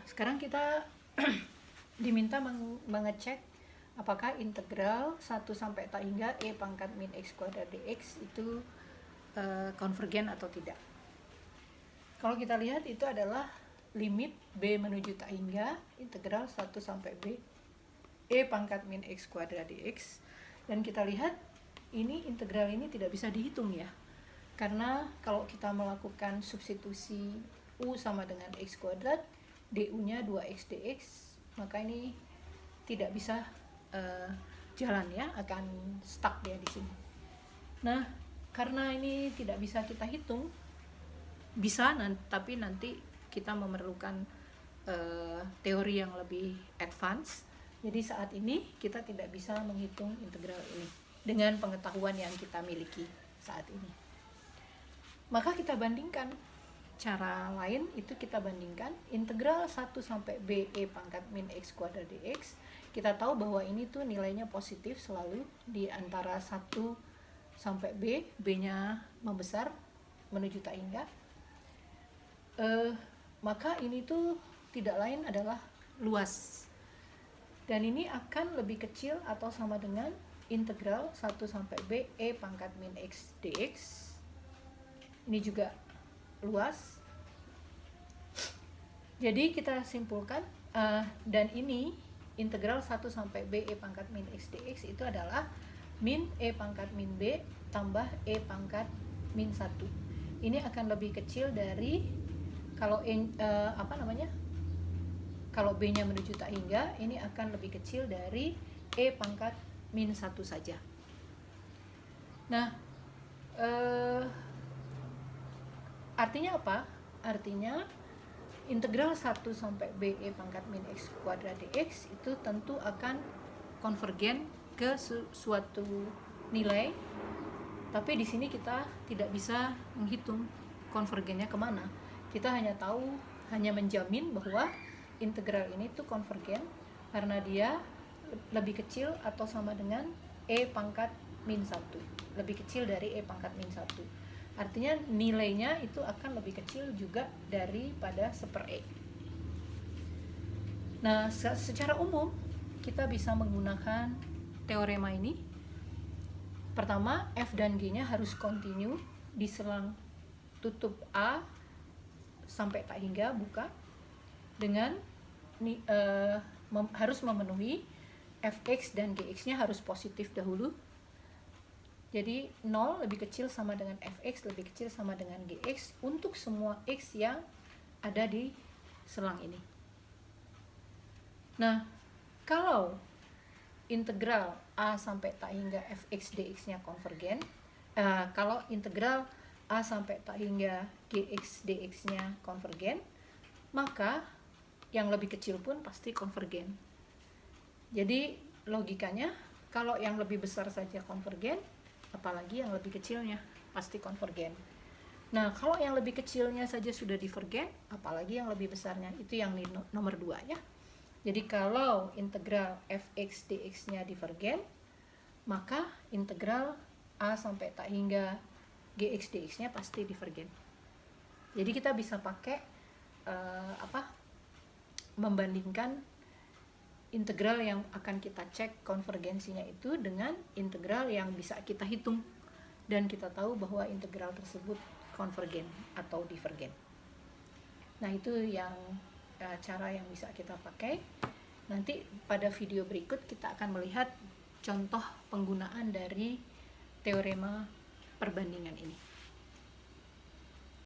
sekarang kita diminta mengecek apakah integral 1 sampai tak hingga e pangkat min x kuadrat dx itu konvergen atau tidak. Kalau kita lihat itu adalah limit b menuju tak hingga integral 1 sampai b e pangkat min x kuadrat dx, dan kita lihat ini integral ini tidak bisa dihitung ya, karena kalau kita melakukan substitusi u sama dengan x kuadrat, du nya 2x dx, maka ini tidak bisa jalan ya, akan stuck dia di sini. Nah, karena ini tidak bisa kita hitung, tapi nanti kita memerlukan teori yang lebih advance. Jadi saat ini kita tidak bisa menghitung integral ini dengan pengetahuan yang kita miliki saat ini. Maka kita bandingkan cara lain, itu kita bandingkan integral 1 sampai b e pangkat min x kuadrat dx. Kita tahu bahwa ini tuh nilainya positif selalu di antara 1 sampai b, b-nya membesar menuju tak hingga. Maka ini tuh tidak lain adalah luas. Dan ini akan lebih kecil atau sama dengan integral 1 sampai b e pangkat min x dx. Ini juga luas. Jadi kita simpulkan, dan ini integral 1 sampai b e pangkat min x dx itu adalah min e pangkat min b tambah e pangkat min 1. Ini akan lebih kecil dari kalau kalau b-nya menuju tak hingga, ini akan lebih kecil dari e pangkat min 1 saja. Nah, artinya apa? Artinya integral 1 sampai b e pangkat min x kuadrat dx itu tentu akan konvergen ke suatu nilai, tapi di sini kita tidak bisa menghitung konvergennya kemana. Kita hanya menjamin bahwa integral ini tuh konvergen karena dia lebih kecil atau sama dengan e pangkat min 1, lebih kecil dari e pangkat min 1. Artinya nilainya itu akan lebih kecil juga daripada 1/e. Nah, secara umum kita bisa menggunakan teorema ini. Pertama, f dan g-nya harus kontinu di selang tutup A sampai tak hingga buka, dengan harus memenuhi fx dan gx-nya harus positif dahulu. Jadi 0 lebih kecil sama dengan fx lebih kecil sama dengan gx untuk semua x yang ada di selang ini. Nah, kalau integral a sampai tak hingga fx dx-nya konvergen, kalau integral a sampai tak hingga gx dx-nya konvergen, maka yang lebih kecil pun pasti konvergen. Jadi logikanya kalau yang lebih besar saja konvergen, apalagi yang lebih kecilnya pasti konvergen. Nah, kalau yang lebih kecilnya saja sudah divergen, apalagi yang lebih besarnya, itu yang nomor 2 ya. Jadi kalau integral fx dx-nya divergen, maka integral a sampai tak hingga gx dx-nya pasti divergen. Jadi kita bisa pakai membandingkan integral yang akan kita cek konvergensinya itu dengan integral yang bisa kita hitung, dan kita tahu bahwa integral tersebut konvergen atau divergen. Nah, itu yang cara yang bisa kita pakai. Nanti pada video berikut kita akan melihat contoh penggunaan dari teorema perbandingan ini.